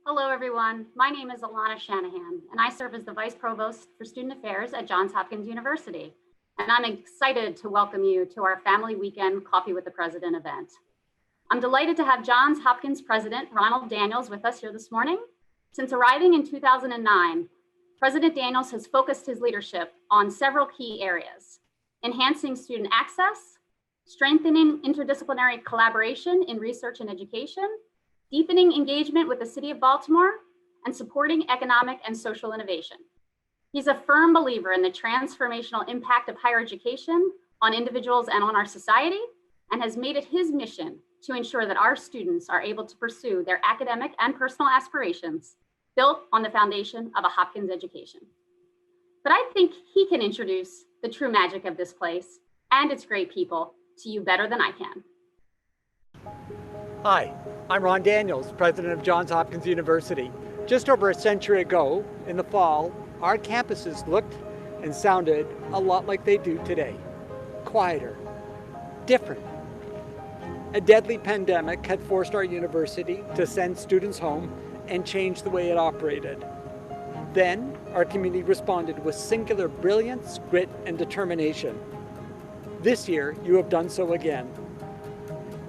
Hello, everyone. My name is Alana Shanahan, and I serve as the Vice Provost for Student Affairs at Johns Hopkins University. And I'm excited to welcome you to our Family Weekend Coffee with the President event. I'm delighted to have Johns Hopkins President Ronald Daniels with us here this morning. Since arriving in 2009, President Daniels has focused his leadership on several key areas: enhancing student access, strengthening interdisciplinary collaboration in research and education, deepening engagement with the City of Baltimore, and supporting economic and social innovation. He's a firm believer in the transformational impact of higher education on individuals and on our society, and has made it his mission to ensure that our students are able to pursue their academic and personal aspirations built on the foundation of a Hopkins education. But I think he can introduce the true magic of this place and its great people to you better than I can. Hi, I'm Ron Daniels, president of Johns Hopkins University. Just over a century ago, in the fall, our campuses looked and sounded a lot like they do today. Quieter, different. A deadly pandemic had forced our university to send students home and change the way it operated. Then, our community responded with singular brilliance, grit, and determination. This year, you have done so again.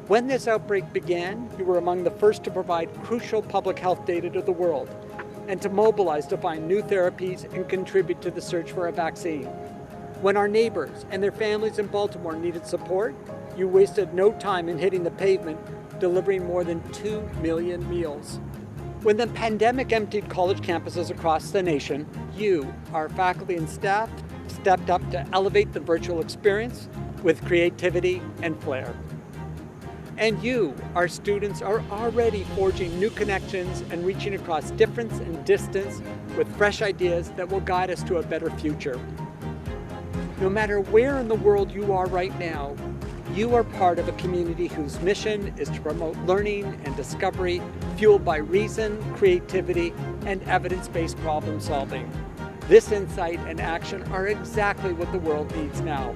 When this outbreak began, you were among the first to provide crucial public health data to the world and to mobilize to find new therapies and contribute to the search for a vaccine. When our neighbors and their families in Baltimore needed support, you wasted no time in hitting the pavement, delivering more than 2 million meals. When the pandemic emptied college campuses across the nation, you, our faculty and staff, stepped up to elevate the virtual experience with creativity and flair. And you, our students, are already forging new connections and reaching across difference and distance with fresh ideas that will guide us to a better future. No matter where in the world you are right now, you are part of a community whose mission is to promote learning and discovery fueled by reason, creativity, and evidence-based problem solving. This insight and action are exactly what the world needs now.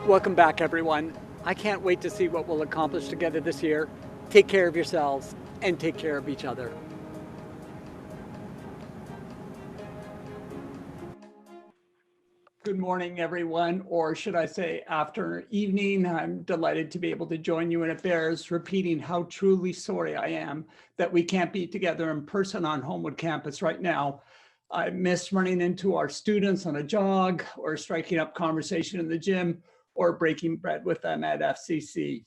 Welcome back, everyone. I can't wait to see what we'll accomplish together this year. Take care of yourselves and take care of each other. Good morning, everyone, or should I say after evening. I'm delighted to be able to join you, and it bears repeating how truly sorry I am that we can't be together in person on Homewood campus right now. I miss running into our students on a jog or striking up conversation in the gym or breaking bread with them at FCC.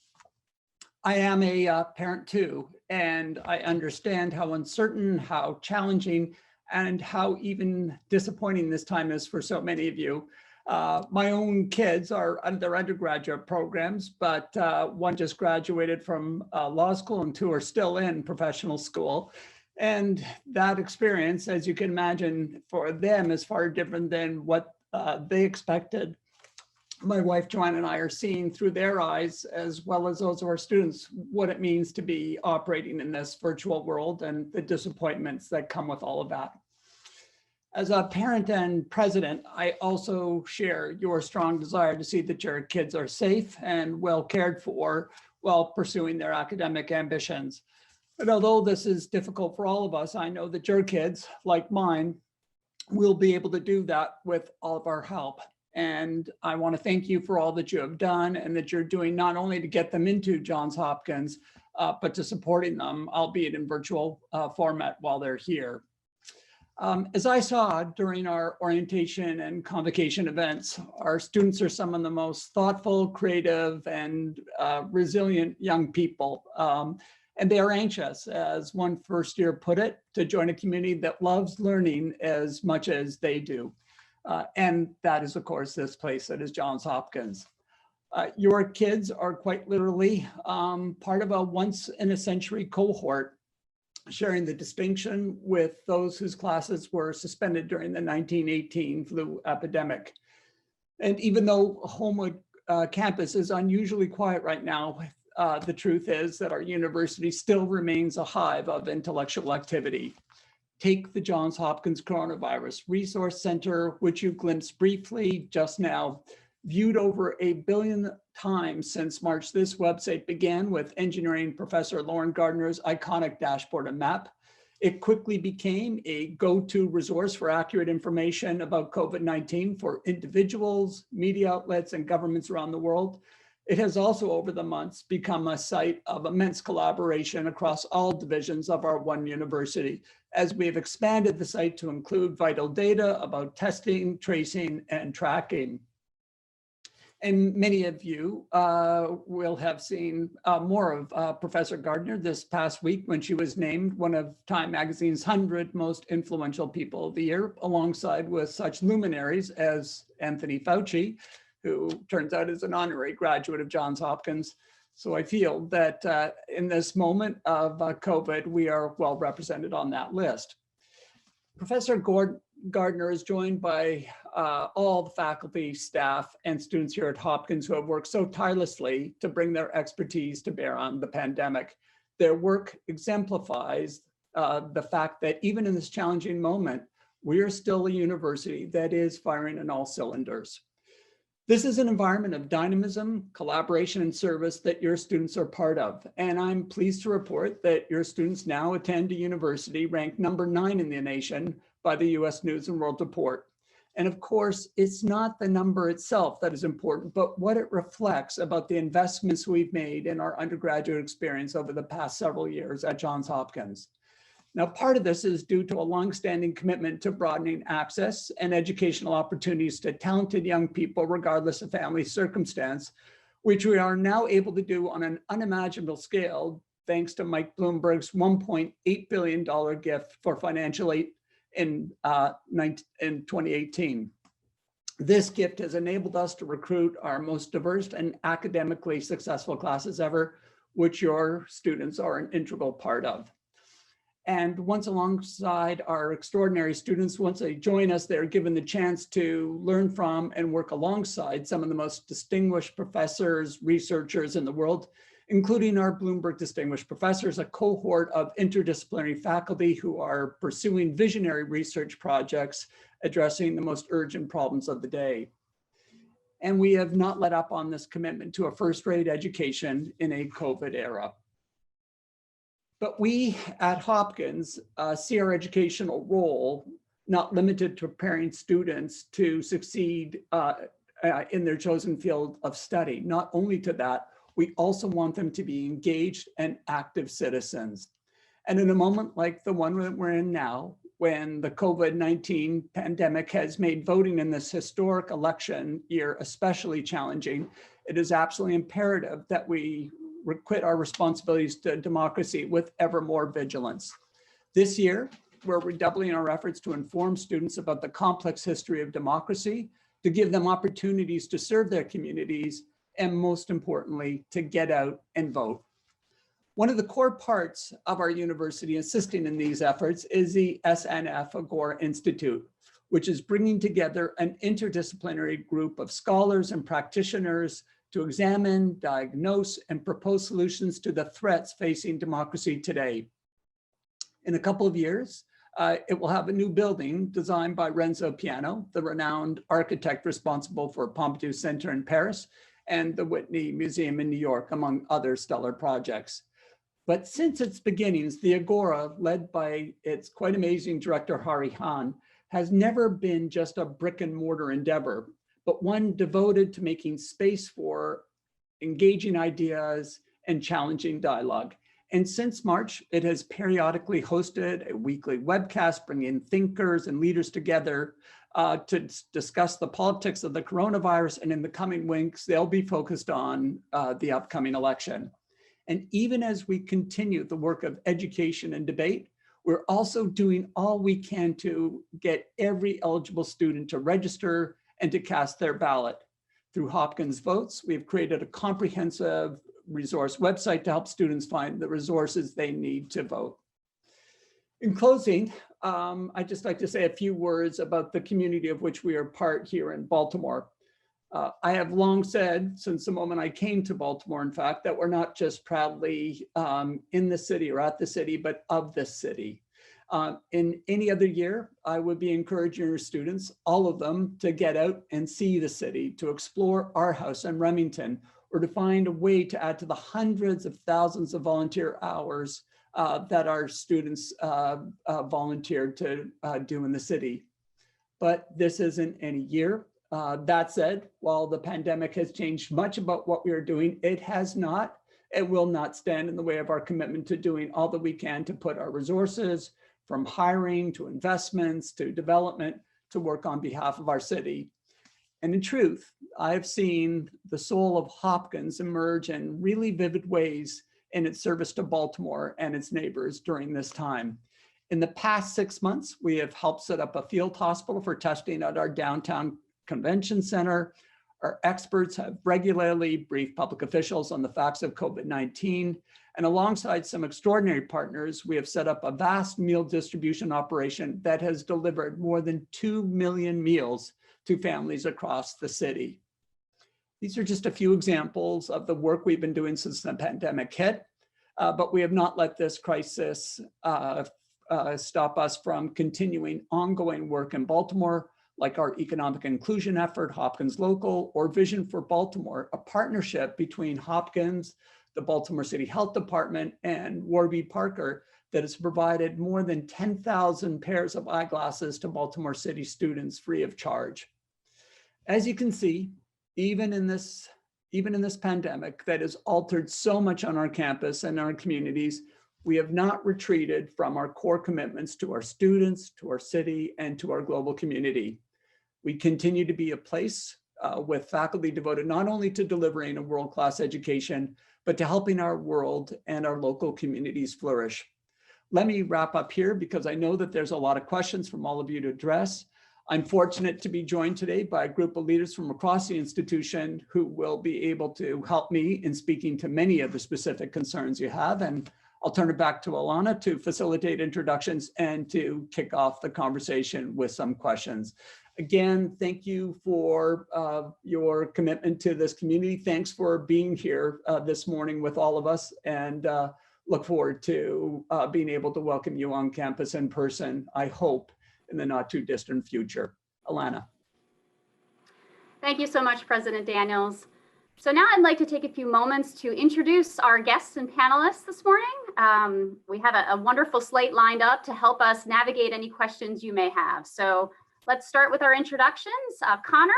I am a parent too, and I understand how uncertain, how challenging, and how even disappointing this time is for so many of you. My own kids are in their undergraduate programs, but one just graduated from law school and two are still in professional school. And that experience, as you can imagine, for them is far different than what they expected. My wife, Joanne, and I are seeing through their eyes, as well as those of our students, what it means to be operating in this virtual world and the disappointments that come with all of that. As a parent and president, I also share your strong desire to see that your kids are safe and well cared for while pursuing their academic ambitions. But although this is difficult for all of us, I know that your kids, like mine, will be able to do that with all of our help. And I want to thank you for all that you have done and that you're doing, not only to get them into Johns Hopkins, but to supporting them, albeit in virtual format while they're here. As I saw during our orientation and convocation events, our students are some of the most thoughtful, creative, and resilient young people. And they are anxious, as one first year put it, to join a community that loves learning as much as they do. And that is, of course, this place that is Johns Hopkins. Your kids are quite literally part of a once-in-a-century cohort, sharing the distinction with those whose classes were suspended during the 1918 flu epidemic. And even though Homewood campus is unusually quiet right now, the truth is that our university still remains a hive of intellectual activity. Take the Johns Hopkins Coronavirus Resource Center, which you glimpsed briefly just now. Viewed over 1 billion times since March, this website began with engineering professor Lauren Gardner's iconic dashboard and map. It quickly became a go-to resource for accurate information about COVID-19 for individuals, media outlets, and governments around the world. It has also, over the months, become a site of immense collaboration across all divisions of our one university, as we have expanded the site to include vital data about testing, tracing, and tracking. And many of you will have seen more of Professor Gardner this past week when she was named one of Time Magazine's 100 most influential people of the year, alongside with such luminaries as Anthony Fauci, who turns out is an honorary graduate of Johns Hopkins. So I feel that in this moment of COVID, we are well represented on that list. Professor Gardner is joined by all the faculty, staff, and students here at Hopkins who have worked so tirelessly to bring their expertise to bear on the pandemic. Their work exemplifies the fact that even in this challenging moment, we are still a university that is firing on all cylinders. This is an environment of dynamism, collaboration, and service that your students are part of. And I'm pleased to report that your students now attend a university ranked number 9 in the nation by the US News and World Report. And of course, it's not the number itself that is important, but what it reflects about the investments we've made in our undergraduate experience over the past several years at Johns Hopkins. Now, part of this is due to a longstanding commitment to broadening access and educational opportunities to talented young people, regardless of family circumstance, which we are now able to do on an unimaginable scale, thanks to Mike Bloomberg's $1.8 billion gift for financial aid in 2018. This gift has enabled us to recruit our most diverse and academically successful classes ever, which your students are an integral part of. And once alongside our extraordinary students, once they join us, they're given the chance to learn from and work alongside some of the most distinguished professors, researchers in the world, including our Bloomberg Distinguished Professors, a cohort of interdisciplinary faculty who are pursuing visionary research projects addressing the most urgent problems of the day. And we have not let up on this commitment to a first-rate education in a COVID era. But we at Hopkins see our educational role not limited to preparing students to succeed in their chosen field of study. Not only to that, we also want them to be engaged and active citizens. And in a moment like the one that we're in now, when the COVID-19 pandemic has made voting in this historic election year especially challenging, it is absolutely imperative that we quit our responsibilities to democracy with ever more vigilance. This year, we're redoubling our efforts to inform students about the complex history of democracy, to give them opportunities to serve their communities, and most importantly, to get out and vote. One of the core parts of our university assisting in these efforts is the Snf Agor Institute, which is bringing together an interdisciplinary group of scholars and practitioners to examine, diagnose, and propose solutions to the threats facing democracy today. In a couple of years, it will have a new building designed by Renzo Piano, the renowned architect responsible for Pompidou Center in Paris and the Whitney Museum in New York, among other stellar projects. But since its beginnings, the Agora, led by its quite amazing director, Hari Han, has never been just a brick and mortar endeavor, but one devoted to making space for engaging ideas and challenging dialogue. And since March, it has periodically hosted a weekly webcast, bringing thinkers and leaders together to discuss the politics of the coronavirus. And in the coming weeks, they'll be focused on the upcoming election. And even as we continue the work of education and debate, we're also doing all we can to get every eligible student to register and to cast their ballot. Through Hopkins Votes, we've created a comprehensive resource website to help students find the resources they need to vote. In closing, I'd just like to say a few words about the community of which we are part here in Baltimore. I have long said, since the moment I came to Baltimore, in fact, that we're not just proudly in the city or at the city, but of the city. In any other year, I would be encouraging your students, all of them, to get out and see the city, to explore our house in Remington, or to find a way to add to the hundreds of thousands of volunteer hours that our students volunteered to do in the city. But this isn't any year. That said, while the pandemic has changed much about what we are doing, it will not stand in the way of our commitment to doing all that we can to put our resources, from hiring to investments to development, to work on behalf of our city. And in truth, I've seen the soul of Hopkins emerge in really vivid ways in its service to Baltimore and its neighbors during this time. In the past 6 months, we have helped set up a field hospital for testing at our downtown convention center. Our experts have regularly briefed public officials on the facts of COVID-19. And alongside some extraordinary partners, we have set up a vast meal distribution operation that has delivered more than 2 million meals to families across the city. These are just a few examples of the work we've been doing since the pandemic hit, but we have not let this crisis stop us from continuing ongoing work in Baltimore, like our economic inclusion effort, Hopkins Local, or Vision for Baltimore, a partnership between Hopkins, the Baltimore City Health Department, and Warby Parker that has provided more than 10,000 pairs of eyeglasses to Baltimore City students free of charge. As you can see, even in this pandemic that has altered so much on our campus and our communities, we have not retreated from our core commitments to our students, to our city, and to our global community. We continue to be a place with faculty devoted not only to delivering a world-class education, but to helping our world and our local communities flourish. Let me wrap up here because I know that there's a lot of questions from all of you to address. I'm fortunate to be joined today by a group of leaders from across the institution who will be able to help me in speaking to many of the specific concerns you have. And I'll turn it back to Alana to facilitate introductions and to kick off the conversation with some questions. Again, thank you for your commitment to this community. Thanks for being here this morning with all of us, and look forward to being able to welcome you on campus in person, I hope, in the not too distant future. Alana. Thank you so much, President Daniels. So now I'd like to take a few moments to introduce our guests and panelists this morning. We have a wonderful slate lined up to help us navigate any questions you may have. So let's start with our introductions. Connor.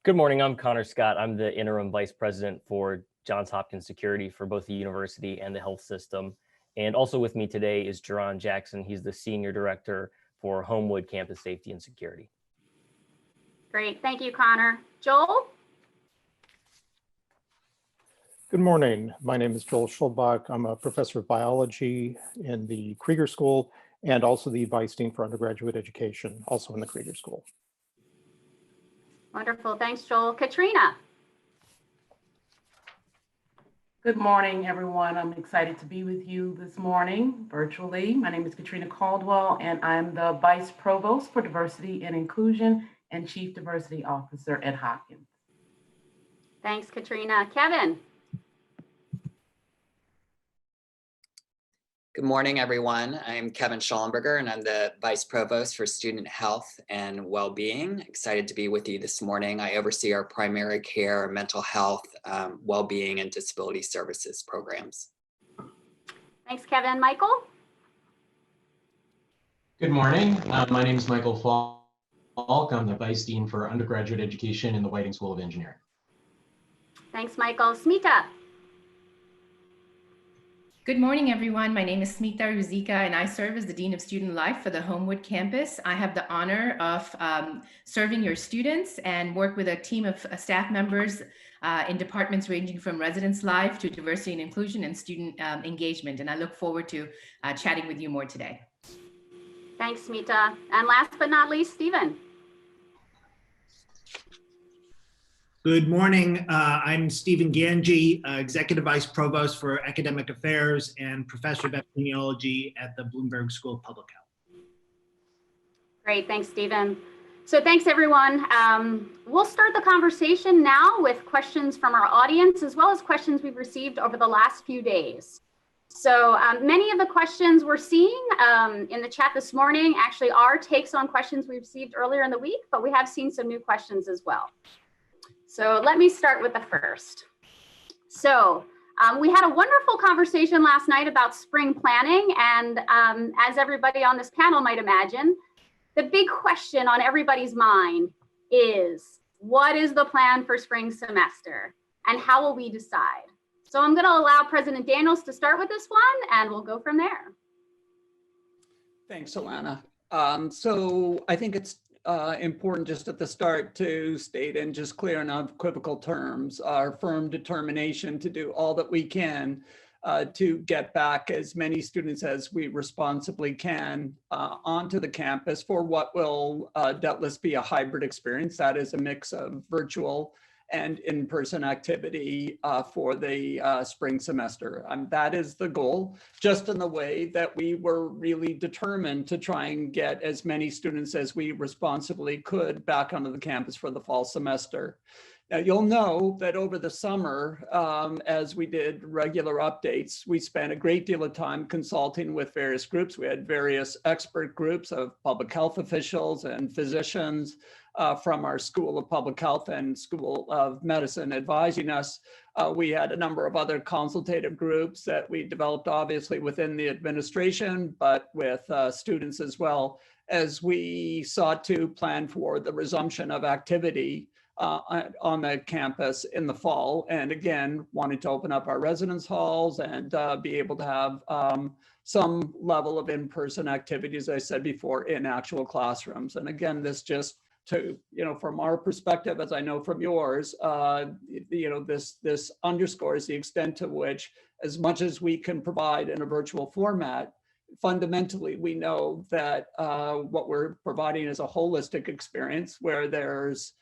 Good morning, I'm Connor Scott. I'm the interim vice president for Johns Hopkins Security for both the university and the health system. And also with me today is Jerron Jackson. He's the senior director for Homewood Campus Safety and Security. Great, thank you, Connor. Joel? Good morning. My name is Joel Schulbach. I'm a professor of biology in the Krieger School and also the Vice Dean for Undergraduate Education, also in the Krieger School. Wonderful, thanks, Joel. Katrina? Good morning, everyone. I'm excited to be with you this morning virtually. My name is Katrina Caldwell, and I'm the Vice Provost for Diversity and Inclusion and Chief Diversity Officer at Hopkins. Thanks, Katrina. Kevin? Good morning, everyone. I'm Kevin Schallenberger, and I'm the Vice Provost for Student Health and Wellbeing. Excited to be with you this morning. I oversee our primary care, mental health, wellbeing, and disability services programs. Thanks, Kevin. Michael? Good morning. My name is Michael Falk. I'm the Vice Dean for Undergraduate Education in the Whiting School of Engineering. Thanks, Michael. Smita? Good morning, everyone. My name is Smita Ruzika, and I serve as the Dean of Student Life for the Homewood campus. I have the honor of serving your students and work with a team of staff members in departments ranging from residence life to diversity and inclusion and student engagement. And I look forward to chatting with you more today. Thanks, Smita. And last but not least, Stephen. Good morning. I'm Stephen Gange, Executive Vice Provost for Academic Affairs and Professor of Epidemiology at the Bloomberg School of Public Health. Great, thanks, Stephen. So thanks, everyone. We'll start the conversation now with questions from our audience, as well as questions we've received over the last few days. So many of the questions we're seeing in the chat this morning actually are takes on questions we received earlier in the week, but we have seen some new questions as well. So let me start with the first. So we had a wonderful conversation last night about spring planning, and as everybody on this panel might imagine, the big question on everybody's mind is, what is the plan for spring semester and how will we decide? So I'm going to allow President Daniels to start with this one, and we'll go from there. Thanks, Alana. So I think it's important just at the start to state in just clear and unequivocal terms our firm determination to do all that we can to get back as many students as we responsibly can onto the campus for what will doubtless be a hybrid experience. That is a mix of virtual and in-person activity for the spring semester. That is the goal, just in the way that we were really determined to try and get as many students as we responsibly could back onto the campus for the fall semester. Now, you'll know that over the summer, as we did regular updates, we spent a great deal of time consulting with various groups. We had various expert groups of public health officials and physicians from our School of Public Health and School of Medicine advising us. We had a number of other consultative groups that we developed obviously within the administration, but with students as well, as we sought to plan for the resumption of activity on the campus in the fall. And again, wanted to open up our residence halls and be able to have some level of in-person activity, as I said before, in actual classrooms. And again, this just to, from our perspective, as I know from yours, this underscores the extent to which, as much as we can provide in a virtual format, fundamentally, we know that what we're providing is a holistic experience where there's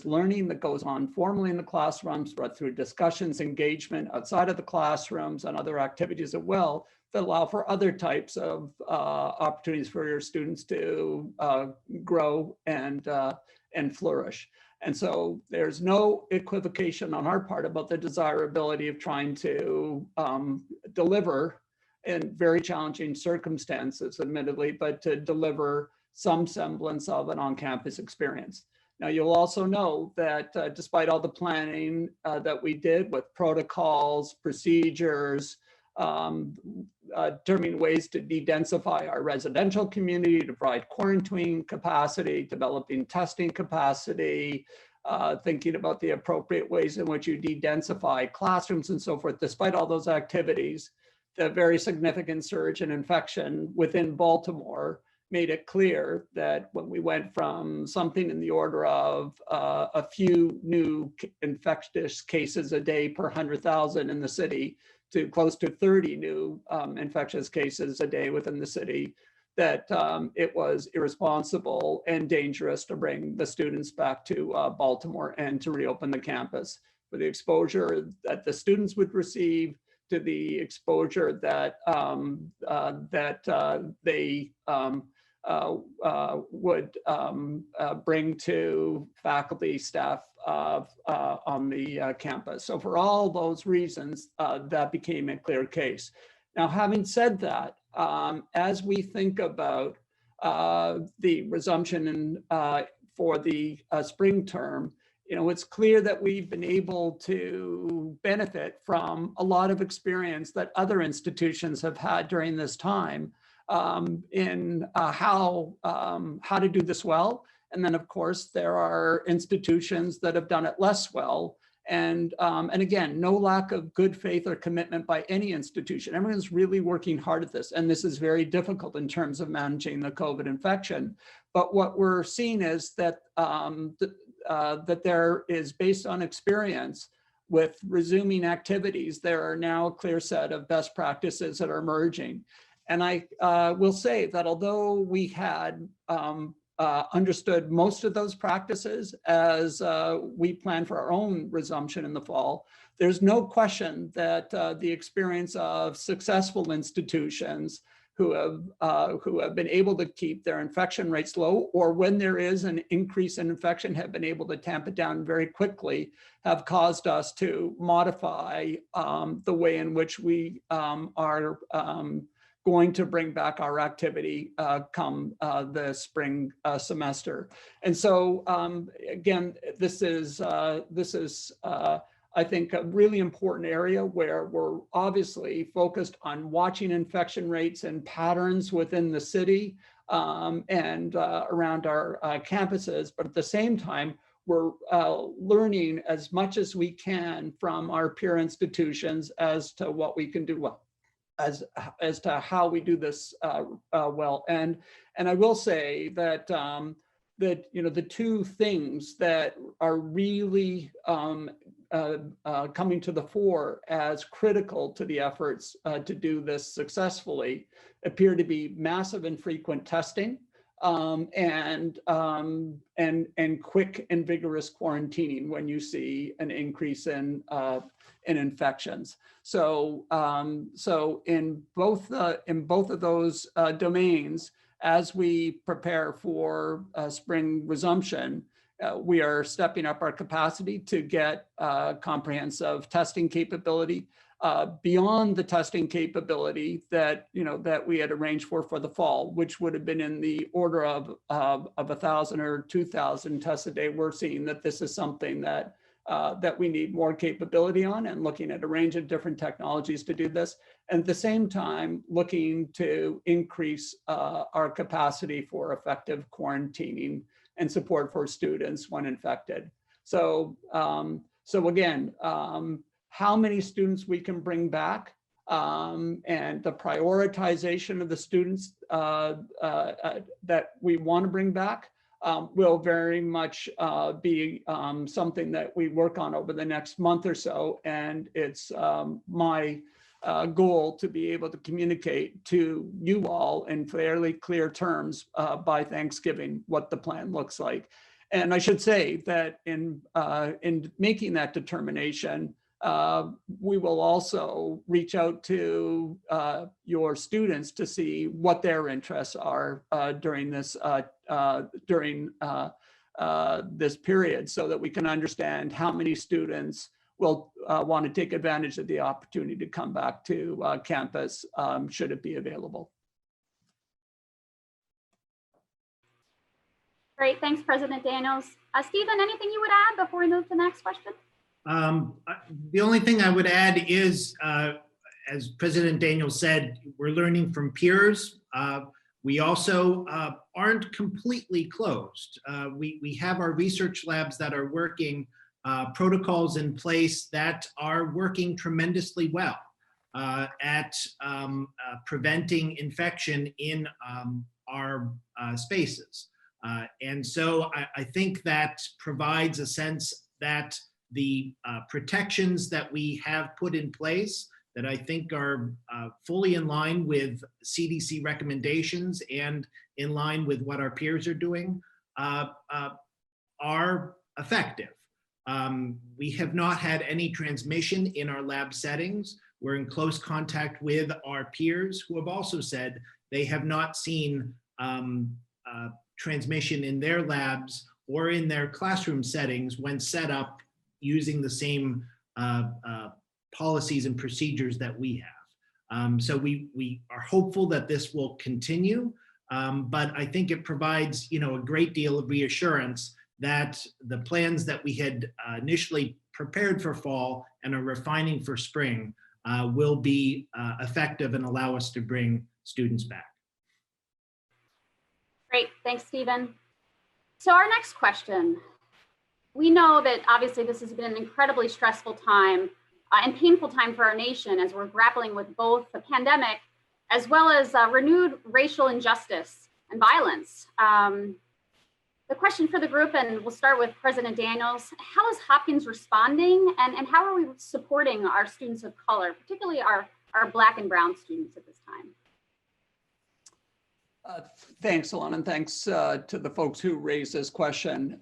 learning that goes on formally in the classrooms, but through discussions, engagement outside of the classrooms and other activities as well that allow for other types of opportunities for your students to grow and flourish. And so there's no equivocation on our part about the desirability of trying to deliver in very challenging circumstances, admittedly, but to deliver some semblance of an on-campus experience. Now, you'll also know that despite all the planning that we did with protocols, procedures, determining ways to de-densify our residential community, to provide quarantine capacity, developing testing capacity, thinking about the appropriate ways in which you de-densify classrooms and so forth. Despite all those activities, the very significant surge in infection within Baltimore made it clear that when we went from something in the order of a few new infectious cases a day per 100,000 in the city to close to 30 new infectious cases a day within the city, that it was irresponsible and dangerous to bring the students back to Baltimore and to reopen the campus. For the exposure that the students would receive, to the exposure that they would bring to faculty, staff on the campus. So for all those reasons, that became a clear case. Now, having said that, as we think about the resumption for the spring term, it's clear that we've been able to benefit from a lot of experience that other institutions have had during this time in how to do this well. And then, of course, there are institutions that have done it less well. And again, no lack of good faith or commitment by any institution. Everyone's really working hard at this. And this is very difficult in terms of managing the COVID infection. But what we're seeing is that, that there is, based on experience with resuming activities, there are now a clear set of best practices that are emerging. And I will say that although we had understood most of those practices as we plan for our own resumption in the fall, there's no question that the experience of successful institutions who have been able to keep their infection rates low, or when there is an increase in infection, have been able to tamp it down very quickly, have caused us to modify the way in which we are going to bring back our activity come the spring semester. And so again, this is I think a really important area where we're obviously focused on watching infection rates and patterns within the city and around our campuses, but at the same time, we're learning as much as we can from our peer institutions as to what we can do well, as to how we do this well. And I will say that that the two things that are really coming to the fore as critical to the efforts to do this successfully appear to be massive and frequent testing and quick and vigorous quarantining when you see an increase in infections. So so in both of those domains, as we prepare for spring resumption, we are stepping up our capacity to get comprehensive testing capability beyond the testing capability that that we had arranged for the fall, which would have been in the order of 1,000 or 2,000 tests a day. We're seeing that this is something that that we need more capability on, and looking at a range of different technologies to do this. And at the same time, looking to increase our capacity for effective quarantining and support for students when infected. So, so again, how many students we can bring back and the prioritization of the students that we want to bring back will very much be something that we work on over the next month or so. And it's my goal to be able to communicate to you all in fairly clear terms by Thanksgiving what the plan looks like. And I should say that in making that determination, we will also reach out to your students to see what their interests are during this this period, so that we can understand how many students will want to take advantage of the opportunity to come back to campus should it be available. Great, thanks, President Daniels. Stephen, anything you would add before we move to the next question? The only thing I would add is, as President Daniels said, we're learning from peers. We also aren't completely closed. We have our research labs that are working, protocols in place that are working tremendously well at preventing infection in our spaces. And so I think that provides a sense that the protections that we have put in place, that I think are fully in line with CDC recommendations and in line with what our peers are doing, are effective. We have not had any transmission in our lab settings. We're in close contact with our peers who have also said they have not seen transmission in their labs or in their classroom settings when set up using the same policies and procedures that we have. So we are hopeful that this will continue, but I think it provides a great deal of reassurance that the plans that we had initially prepared for fall and are refining for spring will be effective and allow us to bring students back. Great, thanks, Stephen. So our next question. We know that obviously this has been an incredibly stressful time and painful time for our nation as we're grappling with both the pandemic as well as renewed racial injustice and violence. The question for the group, and we'll start with President Daniels, how is Hopkins responding and how are we supporting our students of color, particularly our Black and Brown students at this time? Thanks, Alana, and thanks to the folks who raised this question.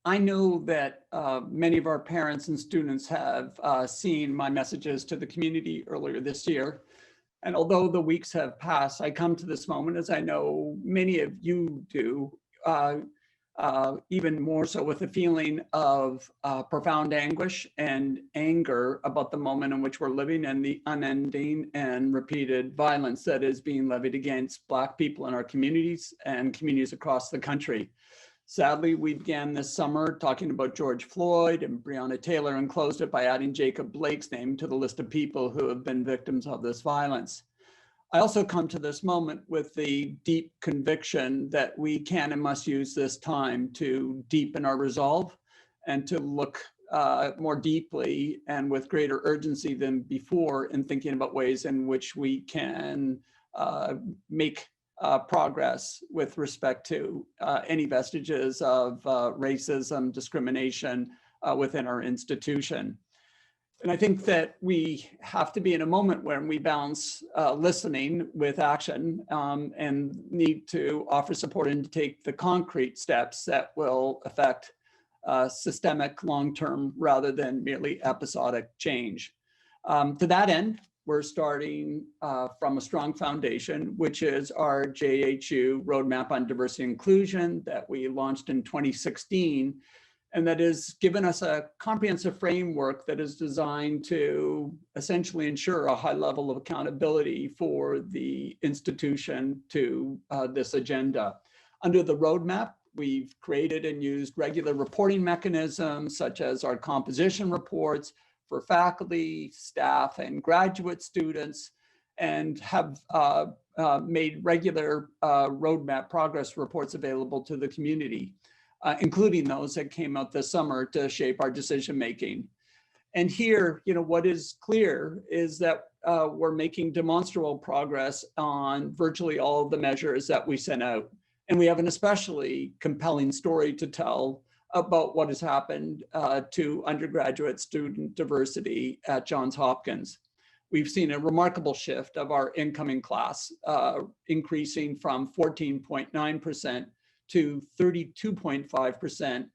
I know that many of our parents and students have seen my messages to the community earlier this year. And although the weeks have passed, I come to this moment, as I know many of you do, even more so with a feeling of profound anguish and anger about the moment in which we're living and the unending and repeated violence that is being levied against Black people in our communities and communities across the country. Sadly, we began this summer talking about George Floyd and Breonna Taylor and closed it by adding Jacob Blake's name to the list of people who have been victims of this violence. I also come to this moment with the deep conviction that we can and must use this time to deepen our resolve and to look more deeply and with greater urgency than before in thinking about ways in which we can make progress with respect to any vestiges of racism, discrimination within our institution. And I think that we have to be in a moment when we balance listening with action and need to offer support and to take the concrete steps that will affect systemic long-term rather than merely episodic change. To that end, we're starting from a strong foundation, which is our JHU Roadmap on Diversity and Inclusion that we launched in 2016. And that has given us a comprehensive framework that is designed to essentially ensure a high level of accountability for the institution to this agenda. Under the roadmap, we've created and used regular reporting mechanisms such as our composition reports for faculty, staff, and graduate students, and have made regular roadmap progress reports available to the community. Including those that came out this summer to shape our decision-making. And here, what is clear is that we're making demonstrable progress on virtually all of the measures that we sent out. And we have an especially compelling story to tell about what has happened to undergraduate student diversity at Johns Hopkins. We've seen a remarkable shift of our incoming class, increasing from 14.9% to 32.5%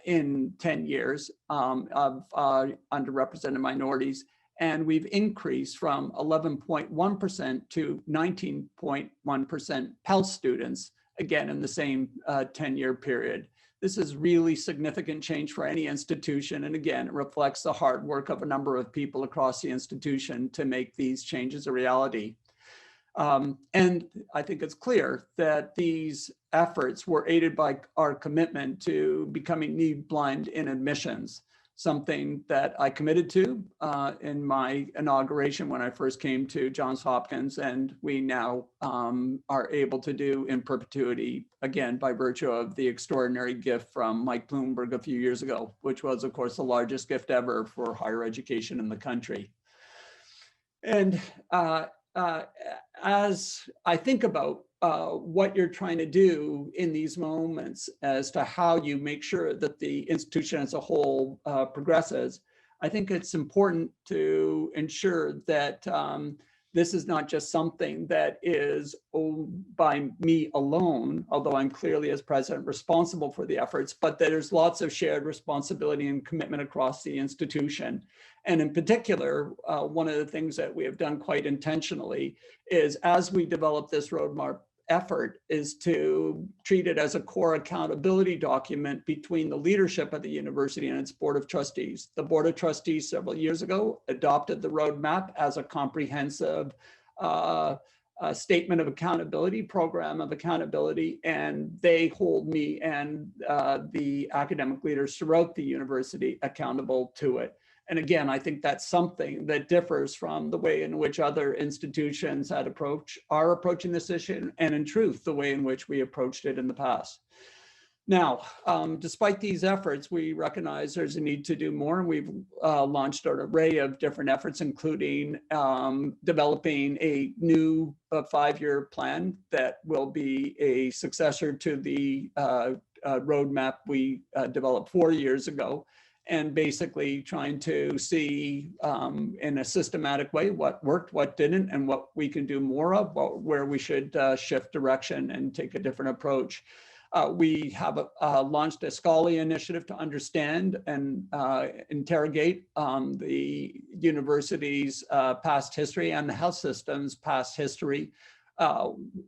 in 10 years of underrepresented minorities. And we've increased from 11.1% to 19.1% Pell students, again, in the same 10-year period. This is really significant change for any institution. And again, it reflects the hard work of a number of people across the institution to make these changes a reality. And I think it's clear that these efforts were aided by our commitment to becoming need blind in admissions, something that I committed to in my inauguration when I first came to Johns Hopkins, and we now are able to do in perpetuity, again, by virtue of the extraordinary gift from Mike Bloomberg a few years ago, which was, of course, the largest gift ever for higher education in the country. And as I think about what you're trying to do in these moments as to how you make sure that the institution as a whole progresses, I think it's important to ensure that this is not just something that is owned by me alone, although I'm clearly as president responsible for the efforts, but that there's lots of shared responsibility and commitment across the institution. And in particular, one of the things that we have done quite intentionally is as we develop this roadmap effort is to treat it as a core accountability document between the leadership of the university and its board of trustees. The board of trustees several years ago adopted the roadmap as a comprehensive statement of accountability, program of accountability, and they hold me and the academic leaders throughout the university accountable to it. And again, I think that's something that differs from the way in which other institutions are approaching this issue, and in truth, the way in which we approached it in the past. Now, despite these efforts, we recognize there's a need to do more, and we've launched an array of different efforts, including developing a new 5-year plan that will be a successor to the roadmap we developed 4 years ago, and basically trying to see in a systematic way what worked, what didn't, and what we can do more of, where we should shift direction and take a different approach. We have launched a scholarly initiative to understand and interrogate the university's past history and the health system's past history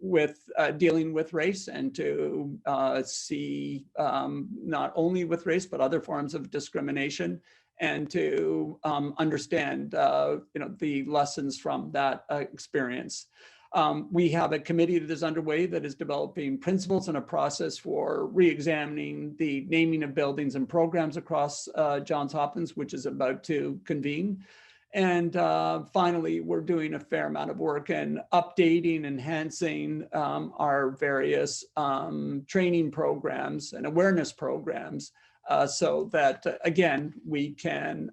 with dealing with race, and to see not only with race, but other forms of discrimination, and to understand the lessons from that experience. We have a committee that is underway that is developing principles and a process for re-examining the naming of buildings and programs across Johns Hopkins, which is about to convene. And finally, we're doing a fair amount of work in updating, enhancing our various training programs and awareness programs so that, again, we can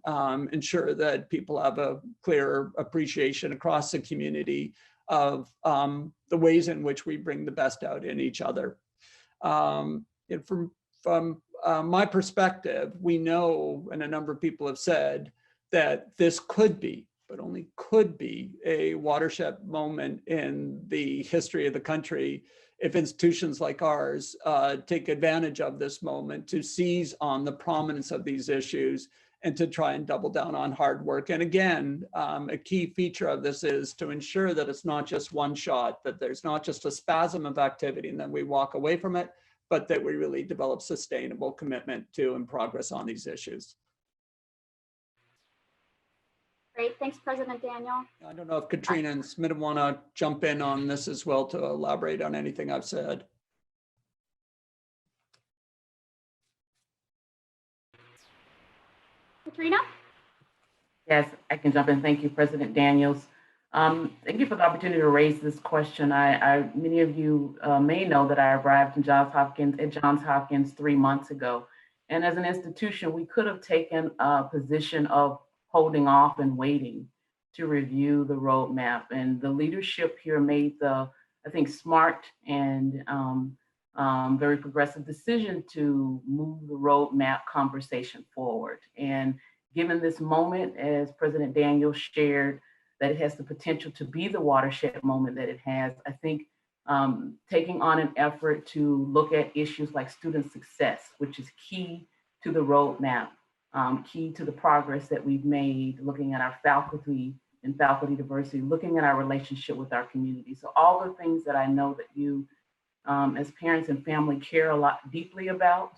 ensure that people have a clear appreciation across the community of the ways in which we bring the best out in each other. And from my perspective, we know, and a number of people have said, that this could be, but only could be, a watershed moment in the history of the country if institutions like ours take advantage of this moment to seize on the prominence of these issues and to try and double down on hard work. And again, a key feature of this is to ensure that it's not just one shot, that there's not just a spasm of activity and then we walk away from it, but that we really develop sustainable commitment to and progress on these issues. Great, thanks, President Daniel. I don't know if Katrina and Smith want to jump in on this as well to elaborate on anything I've said. Katrina? Yes, I can jump in. Thank you, President Daniels. Thank you for the opportunity to raise this question. Many of you may know that I arrived in Johns Hopkins 3 months ago. And as an institution, we could have taken a position of holding off and waiting to review the roadmap. And the leadership here made the, I think, smart and very progressive decision to move the roadmap conversation forward. And given this moment, as President Daniel shared, that it has the potential to be the watershed moment that it has, I think taking on an effort to look at issues like student success, which is key to the roadmap, key to the progress that we've made, looking at our faculty and faculty diversity, looking at our relationship with our community. So all the things that I know that you as parents and family care a lot deeply about,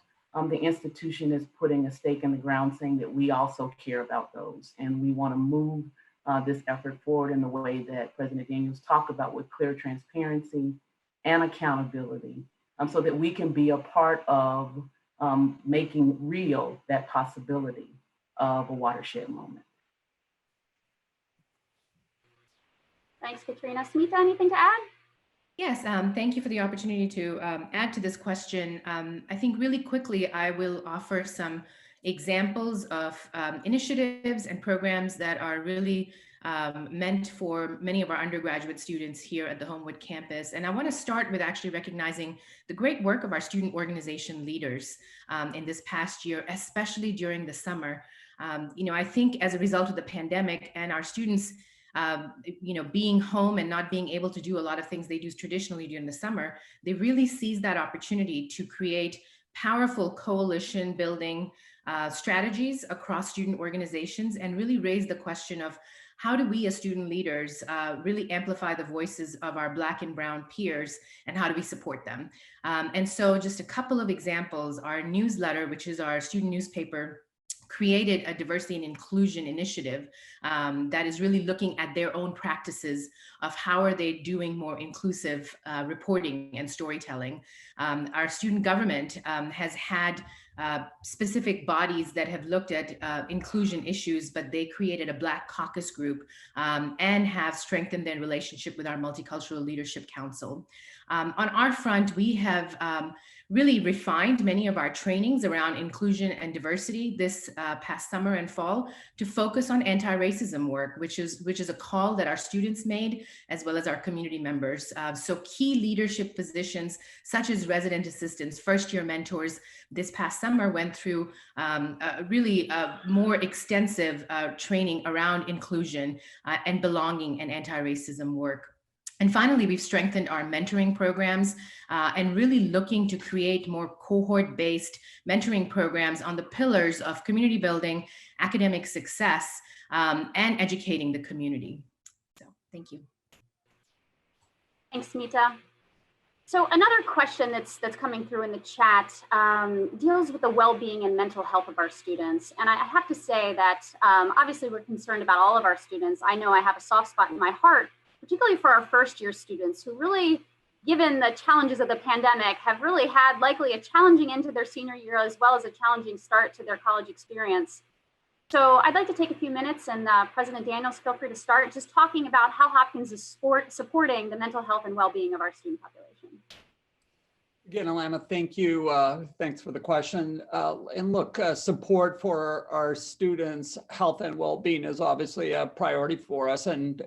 the institution is putting a stake in the ground saying that we also care about those. And we want to move this effort forward in the way that President Daniels talked about, with clear transparency and accountability, so that we can be a part of making real that possibility of a watershed moment. Thanks, Katrina. Smita, anything to add? Yes, thank you for the opportunity to add to this question. I think really quickly, I will offer some examples of initiatives and programs that are really meant for many of our undergraduate students here at the Homewood campus. And I want to start with actually recognizing the great work of our student organization leaders in this past year, especially during the summer. I think as a result of the pandemic and our students being home and not being able to do a lot of things they do traditionally during the summer, they really seized that opportunity to create powerful coalition building strategies across student organizations, and really raise the question of how do we as student leaders really amplify the voices of our Black and Brown peers, and how do we support them? And so just a couple of examples: our newsletter, which is our student newspaper, created a diversity and inclusion initiative that is really looking at their own practices of how are they doing more inclusive reporting and storytelling. Our student government has had specific bodies that have looked at inclusion issues, but they created a Black caucus group and have strengthened their relationship with our Multicultural Leadership Council. On our front, we have really refined many of our trainings around inclusion and diversity this past summer and fall to focus on anti-racism work, which is a call that our students made, as well as our community members. So key leadership positions such as resident assistants, first-year mentors, this past summer went through really more extensive training around inclusion and belonging and anti-racism work. And finally, we've strengthened our mentoring programs and really looking to create more cohort-based mentoring programs on the pillars of community building, academic success, and educating the community. So thank you. Thanks, Smita. So another question that's coming through in the chat deals with the well-being and mental health of our students. And I have to say that obviously we're concerned about all of our students. I know I have a soft spot in my heart, particularly for our first year students who really, given the challenges of the pandemic, have really had likely a challenging end to their senior year as well as a challenging start to their college experience. So I'd like to take a few minutes, and President Daniels, feel free to start just talking about how Hopkins is supporting the mental health and well-being of our student population. Again, Alana, thank you. Thanks for the question. And look, support for our students' health and well-being is obviously a priority for us, and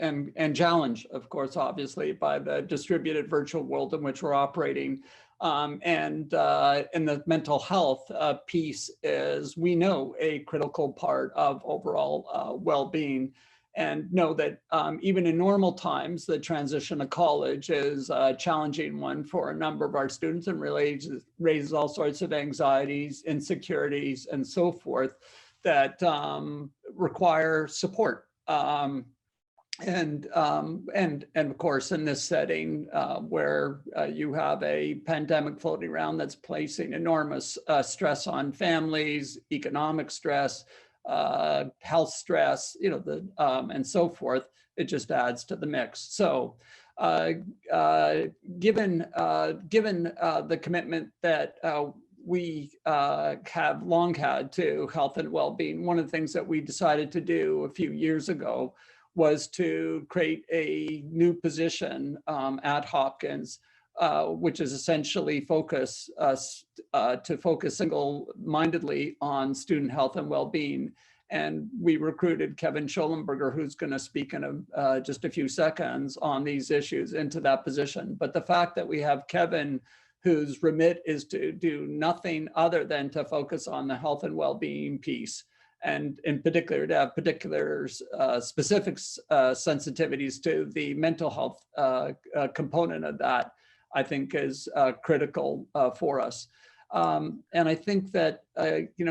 challenge, of course, obviously, by the distributed virtual world in which we're operating. And the mental health piece is, we know, a critical part of overall well-being, and know that even in normal times, the transition to college is a challenging one for a number of our students, and really raises all sorts of anxieties, insecurities, and so forth that require support. And of course, in this setting where you have a pandemic floating around that's placing enormous stress on families, economic stress, health stress, and so forth, it just adds to the mix. So given the commitment that we have long had to health and well-being, one of the things that we decided to do a few years ago was to create a new position at Hopkins, which is essentially focus single-mindedly on student health and well-being. And we recruited Kevin Schollenberger, who's going to speak in just a few seconds on these issues, into that position. But the fact that we have Kevin, whose remit is to do nothing other than to focus on the health and well-being piece, and in particular to have particular specific sensitivities to the mental health component of that, I think is critical for us. And I think that,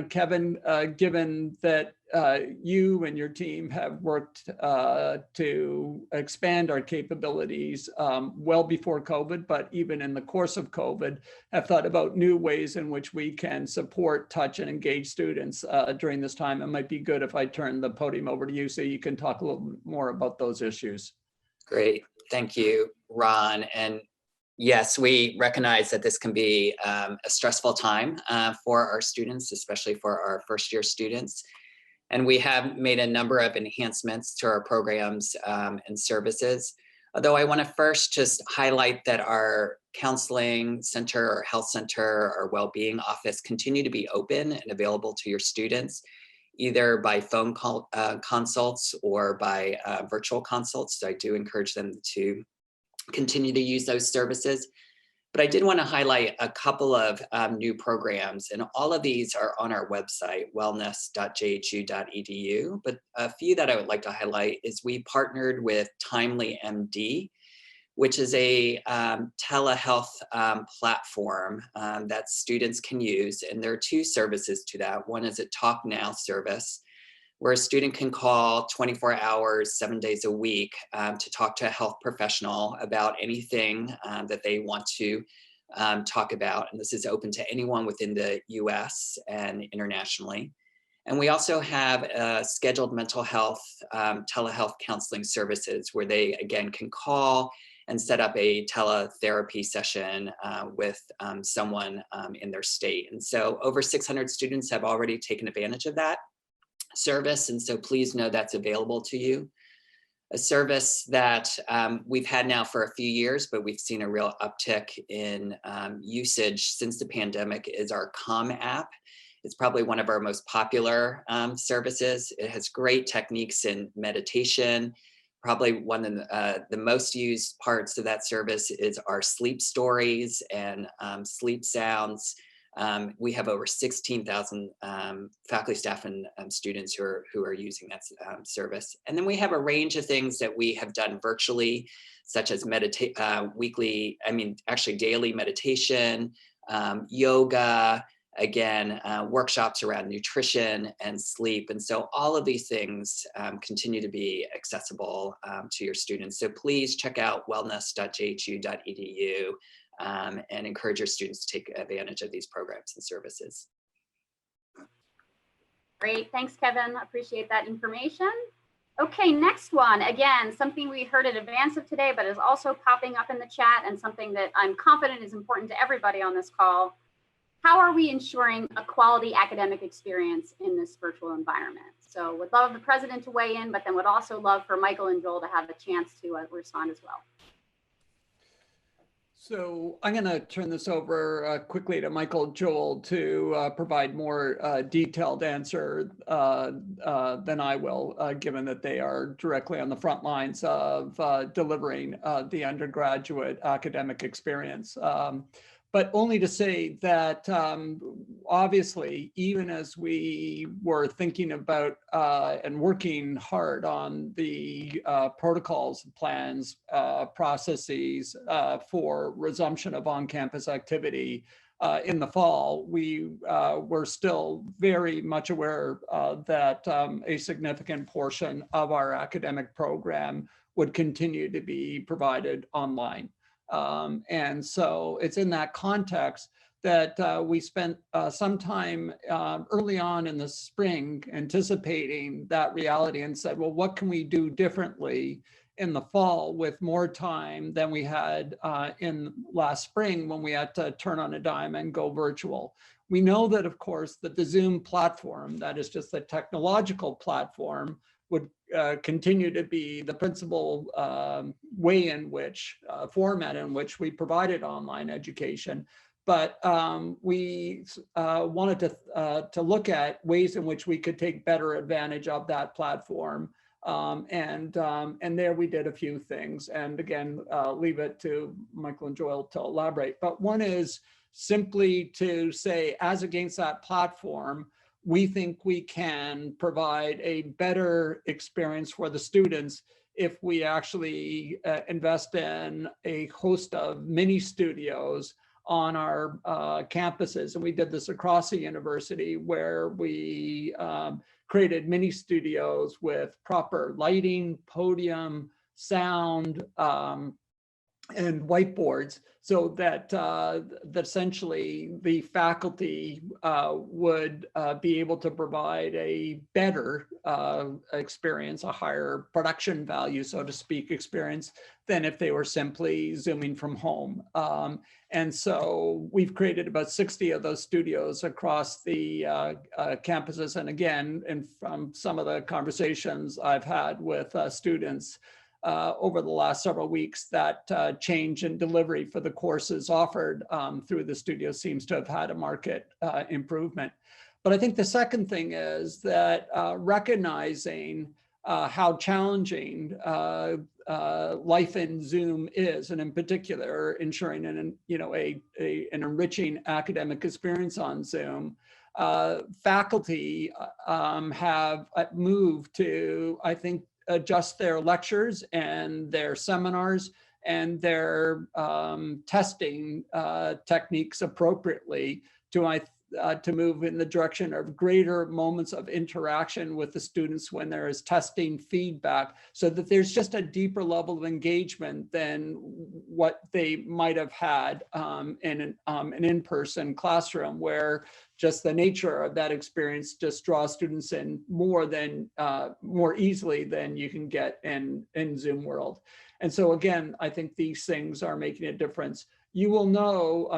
Kevin, given that you and your team have worked to expand our capabilities well before COVID, but even in the course of COVID, have thought about new ways in which we can support, touch, and engage students during this time. It might be good if I turn the podium over to you so you can talk a little more about those issues. Great. Thank you, Ron. And yes, we recognize that this can be a stressful time for our students, especially for our first year students. And we have made a number of enhancements to our programs and services. Although I want to first just highlight that our counseling center, or health center, or well-being office continue to be open and available to your students, either by phone call consults or by virtual consults. So I do encourage them to continue to use those services. But I did want to highlight a couple of new programs, and all of these are on our website, wellness.jhu.edu. But a few that I would like to highlight is we partnered with Timely MD, which is a telehealth platform that students can use. And there are two services to that. One is a Talk Now service, where a student can call 24 hours, 7 days a week to talk to a health professional about anything that they want to talk about. And this is open to anyone within the US and internationally. And we also have scheduled mental health telehealth counseling services, where they, again, can call and set up a teletherapy session with someone in their state. And so over 600 students have already taken advantage of that service. And so please know that's available to you. A service that we've had now for a few years, but we've seen a real uptick in usage since the pandemic, is our Calm app. It's probably one of our most popular services. It has great techniques in meditation. Probably one of the most used parts of that service is our sleep stories and sleep sounds. We have over 16,000 faculty, staff, and students who are using that service. And then we have a range of things that we have done virtually, such as daily meditation, yoga, again, workshops around nutrition and sleep. And so all of these things continue to be accessible to your students. So please check out wellness.jhu.edu and encourage your students to take advantage of these programs and services. Great, thanks, Kevin. Appreciate that information. Okay, next one. Again, something we heard in advance of today, but is also popping up in the chat and something that I'm confident is important to everybody on this call. How are we ensuring a quality academic experience in this virtual environment? So would love the president to weigh in, but then would also love for Michael and Joel to have a chance to respond as well. So I'm going to turn this over quickly to Michael Joel to provide more detailed answer than I will, given that they are directly on the front lines of delivering the undergraduate academic experience. But only to say that obviously, even as we were thinking about and working hard on the protocols, plans, processes for resumption of on-campus activity in the fall, we were still very much aware that a significant portion of our academic program would continue to be provided online. And so it's in that context that we spent some time early on in the spring anticipating that reality and said, well, what can we do differently in the fall with more time than we had in last spring when we had to turn on a dime and go virtual? We know that, of course, that the Zoom platform, that is just the technological platform, would continue to be the principal way in which, format in which we provided online education. But we wanted to look at ways in which we could take better advantage of that platform. And there we did a few things. And again, leave it to Michael and Joel to elaborate. But one is simply to say, as against that platform, we think we can provide a better experience for the students if we actually invest in a host of mini studios on our campuses. And we did this across the university, where we created mini studios with proper lighting, podium, sound, and whiteboards, so that, essentially the faculty would be able to provide a better experience, a higher production value, so to speak, experience than if they were simply Zooming from home. And so we've created about 60 of those studios across the campuses. And again, and from some of the conversations I've had with students over the last several weeks, that change in delivery for the courses offered through the studio seems to have had a market improvement. But I think the second thing is that recognizing how challenging life in Zoom is, and in particular ensuring an enriching academic experience on Zoom, faculty have moved to, I think, adjust their lectures and their seminars and their testing techniques appropriately to move in the direction of greater moments of interaction with the students when there is testing feedback, so that there's just a deeper level of engagement than what they might have had in an in-person classroom, where just the nature of that experience just draws students in more easily than you can get in Zoom world. And so again, I think these things are making a difference. You will know,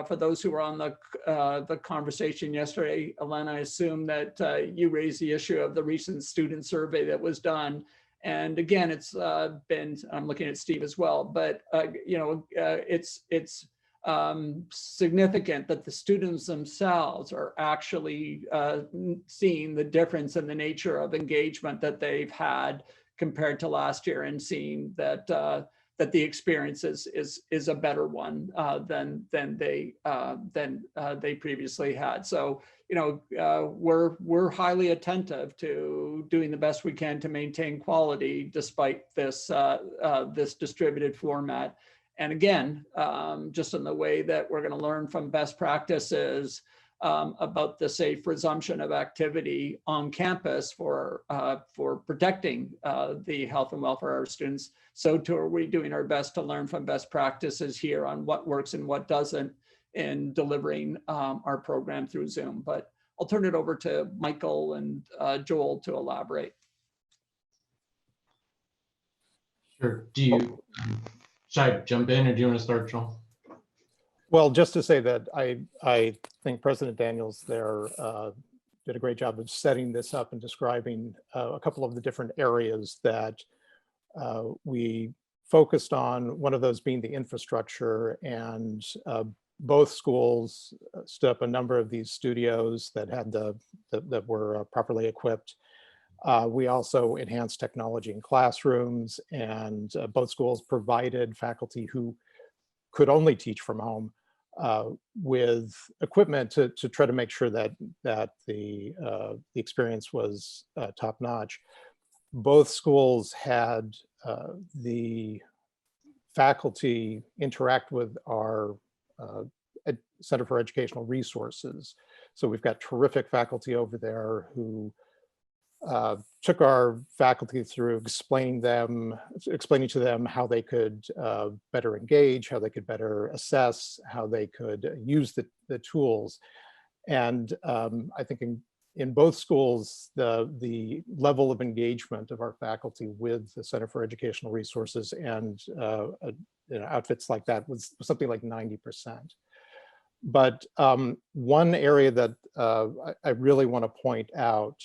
for those who were on the conversation yesterday, Elena, I assume that you raised the issue of the recent student survey that was done. And again, it's been, I'm looking at Steve as well, but it's significant that the students themselves are actually seeing the difference in the nature of engagement that they've had compared to last year, and seeing that that the experience is a better one than they previously had. So, you know, we're highly attentive to doing the best we can to maintain quality despite this this distributed format. And again, just in the way that we're going to learn from best practices about the safe resumption of activity on campus for protecting the health and welfare of our students, so too are we doing our best to learn from best practices here on what works and what doesn't in delivering our program through Zoom. But I'll turn it over to Michael and Joel to elaborate. Sure. Should I jump in or do you want to start, Joel? Well, just to say that I think President Daniels there did a great job of setting this up and describing a couple of the different areas that we focused on, one of those being the infrastructure, and both schools stood up a number of these studios that had that were properly equipped. We also enhanced technology in classrooms, and both schools provided faculty who could only teach from home with equipment to try to make sure that the experience was top notch. Both schools had the faculty interact with our Center for Educational Resources. So we've got terrific faculty over there who took our faculty through explaining to them how they could better engage, how they could better assess, how they could use the tools. And I think in both schools, the level of engagement of our faculty with the Center for Educational Resources and outfits like that was something like 90%. But one area that I really want to point out,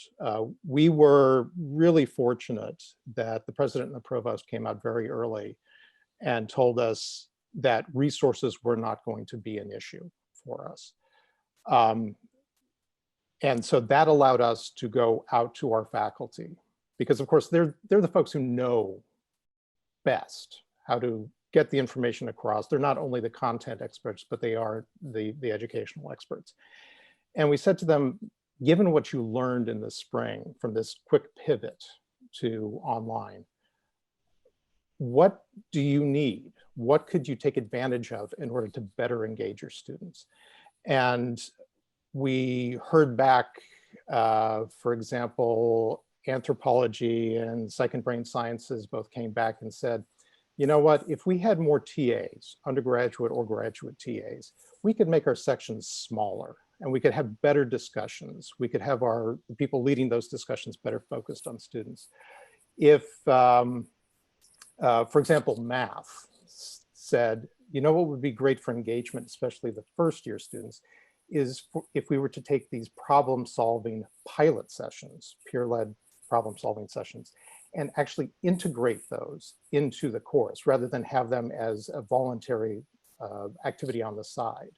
we were really fortunate that the president and the provost came out very early and told us that resources were not going to be an issue for us. And so that allowed us to go out to our faculty, because of course they're the folks who know best how to get the information across. They're not only the content experts, but they are the educational experts. And we said to them, given what you learned in the spring from this quick pivot to online, what do you need? What could you take advantage of in order to better engage your students? And we heard back, for example, anthropology and psych and brain sciences both came back and said, you know what, if we had more TAs, undergraduate or graduate TAs, we could make our sections smaller and we could have better discussions. We could have the people leading those discussions better focused on students. If, for example, math said, you know what would be great for engagement, especially the first year students, is if we were to take these problem-solving pilot sessions, peer-led problem-solving sessions, and actually integrate those into the course rather than have them as a voluntary activity on the side.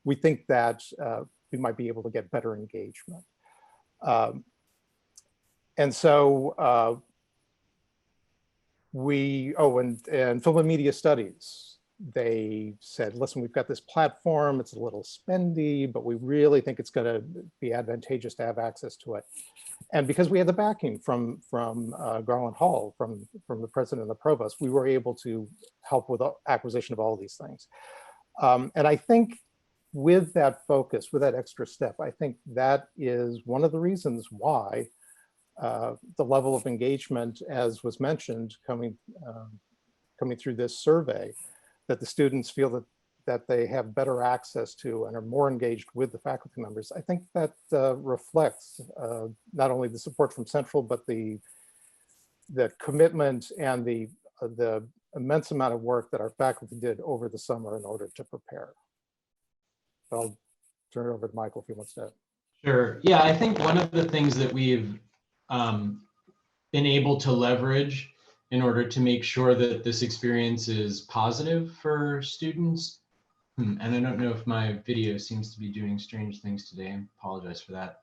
We think that we might be able to get better engagement. And so and film and media studies, they said, listen, we've got this platform, it's a little spendy, but we really think it's going to be advantageous to have access to it. And because we had the backing from Garland Hall, from the president and the provost, we were able to help with the acquisition of all of these things. And I think with that focus, with that extra step, I think that is one of the reasons why the level of engagement, as was mentioned, coming through this survey, that the students feel that they have better access to and are more engaged with the faculty members. I think that reflects not only the support from Central, but the commitment and the immense amount of work that our faculty did over the summer in order to prepare. I'll turn it over to Michael if he wants to. Sure. Yeah, I think one of the things that we've been able to leverage in order to make sure that this experience is positive for students. And I don't know if my video seems to be doing strange things today. I apologize for that.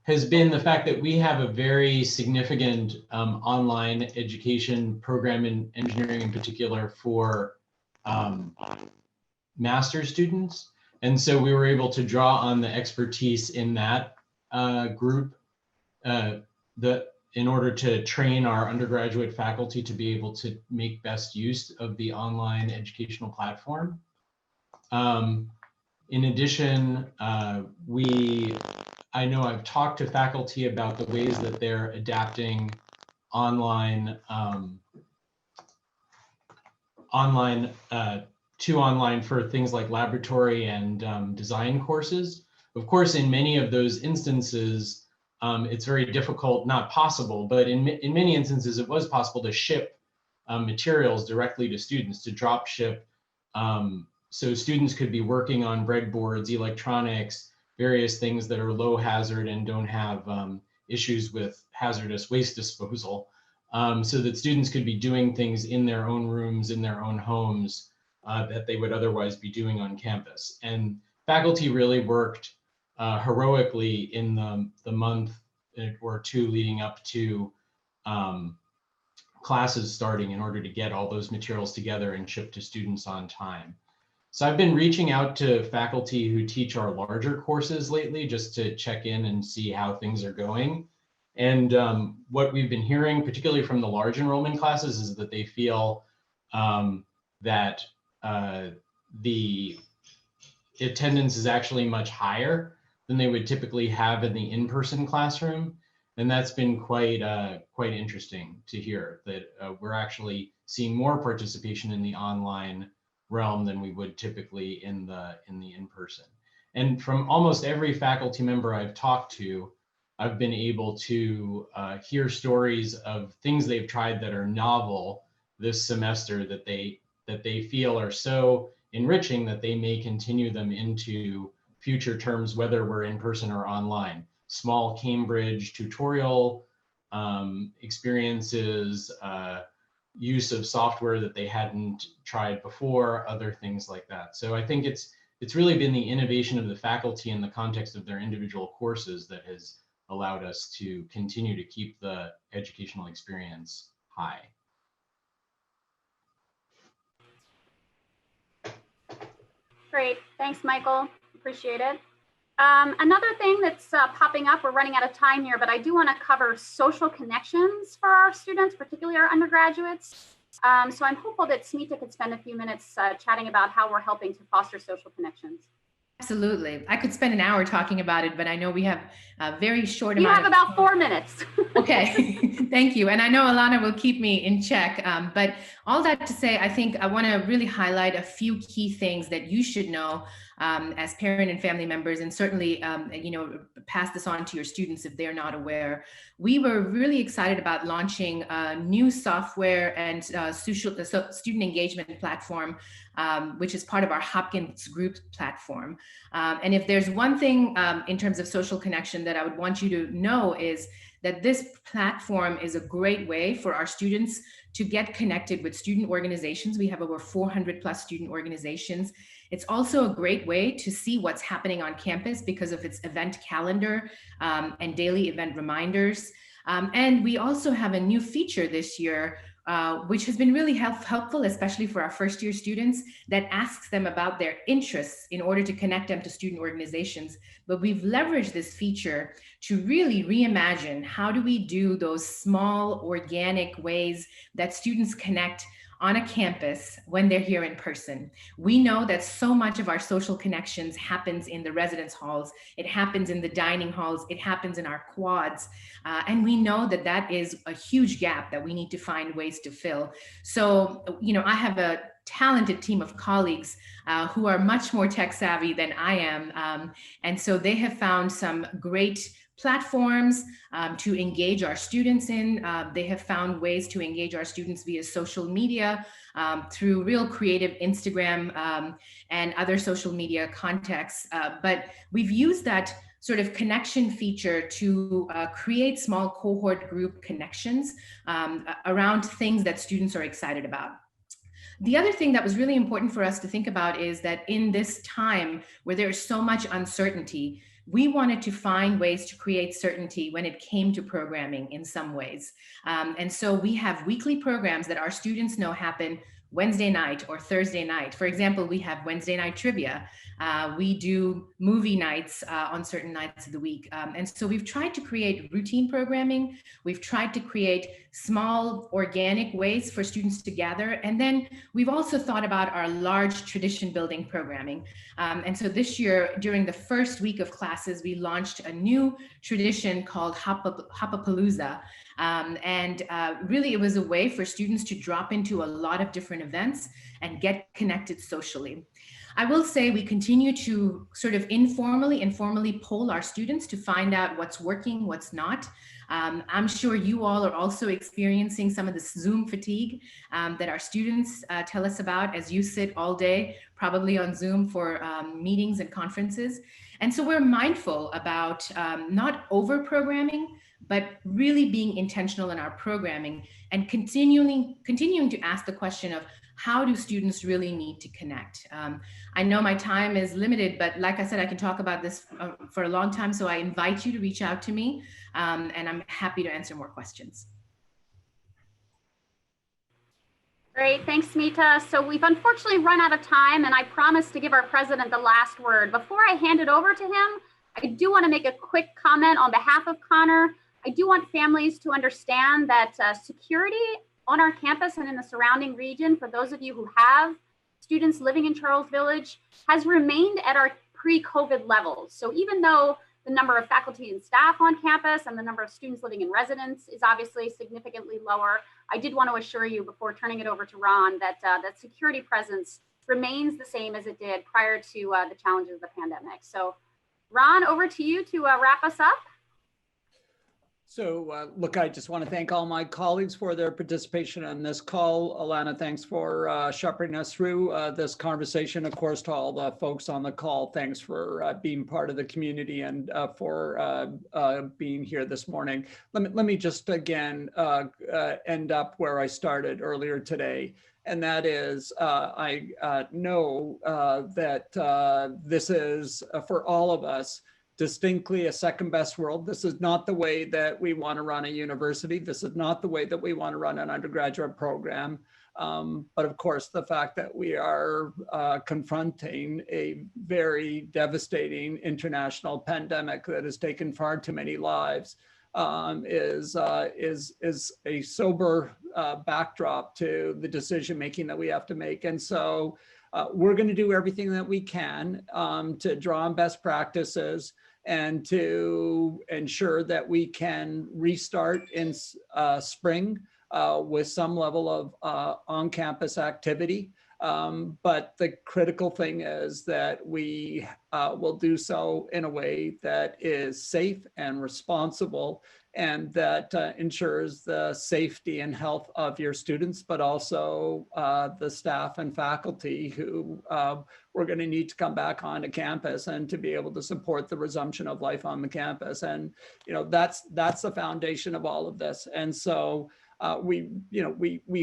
has been the fact that we have a very significant online education program in engineering in particular for master's students. And so we were able to draw on the expertise in that group in order to train our undergraduate faculty to be able to make best use of the online educational platform. In addition, I know I've talked to faculty about the ways that they're adapting online for things like laboratory and design courses. Of course, in many of those instances, it's very difficult, not possible, but in many instances, it was possible to ship materials directly to students, to drop ship. So students could be working on breadboards, electronics, various things that are low hazard and don't have issues with hazardous waste disposal, so that students could be doing things in their own rooms, in their own homes, that they would otherwise be doing on campus. And faculty really worked heroically in the month or two leading up to classes starting in order to get all those materials together and shipped to students on time. So I've been reaching out to faculty who teach our larger courses lately just to check in and see how things are going. And what we've been hearing, particularly from the large enrollment classes, is that they feel that the attendance is actually much higher than they would typically have in the in-person classroom. And that's been quite interesting to hear, that we're actually seeing more participation in the online realm than we would typically in the in-person. And from almost every faculty member I've talked to, I've been able to hear stories of things they've tried that are novel this semester that they feel are so enriching that they may continue them into future terms, whether we're in person or online. Small Cambridge tutorial experiences, use of software that they hadn't tried before, other things like that. So I think it's really been the innovation of the faculty in the context of their individual courses that has allowed us to continue to keep the educational experience high. Great, thanks, Michael. Appreciate it. Another thing that's popping up, we're running out of time here, but I do want to cover social connections for our students, particularly our undergraduates. So I'm hopeful that Smita could spend a few minutes chatting about how we're helping to foster social connections. Absolutely. I could spend an hour talking about it, but I know we have a very short You amount. have about 4 minutes. Okay, thank you. And I know Alana will keep me in check, but all that to say, I think I want to really highlight a few key things that you should know as parent and family members, and certainly, pass this on to your students if they're not aware. We were really excited about launching a new software and student engagement platform, which is part of our Hopkins group platform. And if there's one thing in terms of social connection that I would want you to know is that this platform is a great way for our students to get connected with student organizations. We have over 400 plus student organizations. It's also a great way to see what's happening on campus because of its event calendar and daily event reminders. And we also have a new feature this year, which has been really helpful, especially for our first year students, that asks them about their interests in order to connect them to student organizations. But we've leveraged this feature to really reimagine how do we do those small organic ways that students connect on a campus when they're here in person. We know that so much of our social connections happens in the residence halls, it happens in the dining halls, it happens in our quads. And we know that that is a huge gap that we need to find ways to fill. So, I have a talented team of colleagues who are much more tech savvy than I am. And so they have found some great platforms to engage our students in. They have found ways to engage our students via social media through real creative Instagram and other social media contexts. But we've used that sort of connection feature to create small cohort group connections around things that students are excited about. The other thing that was really important for us to think about is that in this time where there is so much uncertainty, we wanted to find ways to create certainty when it came to programming in some ways. And so we have weekly programs that our students know happen Wednesday night or Thursday night. For example, we have Wednesday night trivia. We do movie nights on certain nights of the week. And so we've tried to create routine programming. We've tried to create small organic ways for students to gather. And then we've also thought about our large tradition building programming. And so this year, during the first week of classes, we launched a new tradition called Hopapalooza. Really, it was a way for students to drop into a lot of different events and get connected socially. I will say we continue to sort of informally poll our students to find out what's working, what's not. I'm sure you all are also experiencing some of the Zoom fatigue that our students tell us about as you sit all day, probably on Zoom for meetings and conferences. And so we're mindful about not over programming, but really being intentional in our programming and continuing to ask the question of how do students really need to connect? I know my time is limited, but like I said, I can talk about this for a long time. So I invite you to reach out to me and I'm happy to answer more questions. Great, thanks, Smita. So we've unfortunately run out of time, and I promised to give our president the last word. Before I hand it over to him, I do want to make a quick comment on behalf of Connor. I do want families to understand that security on our campus and in the surrounding region, for those of you who have students living in Charles Village, has remained at our pre-COVID levels. So even though the number of faculty and staff on campus and the number of students living in residence is obviously significantly lower, I did want to assure you before turning it over to Ron that that security presence remains the same as it did prior to the challenges of the pandemic. So Ron, over to you to wrap us up. So look, I just want to thank all my colleagues for their participation on this call. Alana, thanks for shepherding us through this conversation. Of course, to all the folks on the call, thanks for being part of the community and for being here this morning. Let me just again end up where I started earlier today. And that is, I know that this is, for all of us, distinctly a second best world. This is not the way that we want to run a university. This is not the way that we want to run an undergraduate program. But of course, the fact that we are confronting a very devastating international pandemic that has taken far too many lives is a sober backdrop to the decision making that we have to make. And so we're going to do everything that we can to draw on best practices and to ensure that we can restart in spring with some level of on-campus activity. But the critical thing is that we will do so in a way that is safe and responsible and that ensures the safety and health of your students, but also the staff and faculty who we're going to need to come back onto campus and to be able to support the resumption of life on the campus. And that's the foundation of all of this. And so we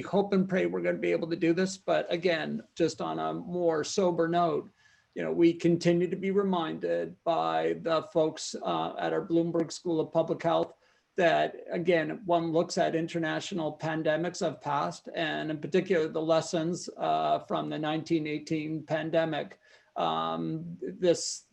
hope and pray we're going to be able to do this. But again, just on a more sober note, we continue to be reminded by the folks at our Bloomberg School of Public Health that, again, one looks at international pandemics of past, and in particular, the lessons from the 1918 pandemic. This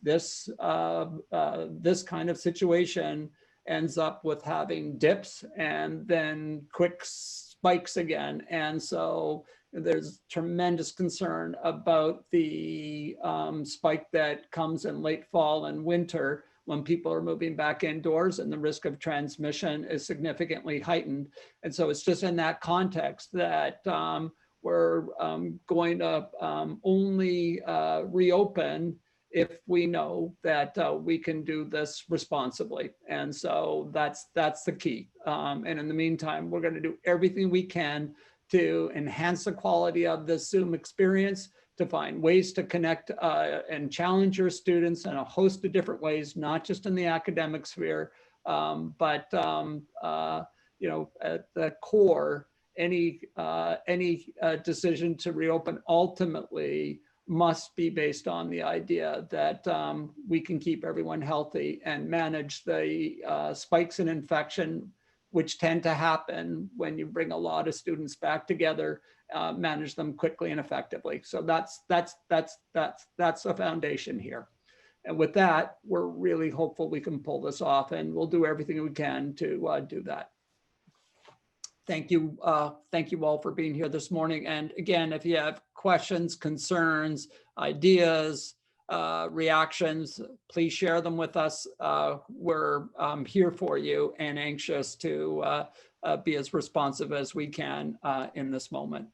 kind of situation ends up with having dips and then quick spikes again. And so there's tremendous concern about the spike that comes in late fall and winter when people are moving back indoors and the risk of transmission is significantly heightened. And so it's just in that context that we're going to only reopen if we know that we can do this responsibly. And so that's the key. And in the meantime, we're going to do everything we can to enhance the quality of the Zoom experience, to find ways to connect and challenge your students in a host of different ways, not just in the academic sphere, but at the core, any decision to reopen ultimately must be based on the idea that we can keep everyone healthy and manage the spikes in infection, which tend to happen when you bring a lot of students back together, manage them quickly and effectively. So that's the foundation here. And with that, we're really hopeful we can pull this off, and we'll do everything we can to do that. Thank you all for being here this morning. And again, if you have questions, concerns, ideas, reactions, please share them with us. We're here for you and anxious to be as responsive as we can in this moment.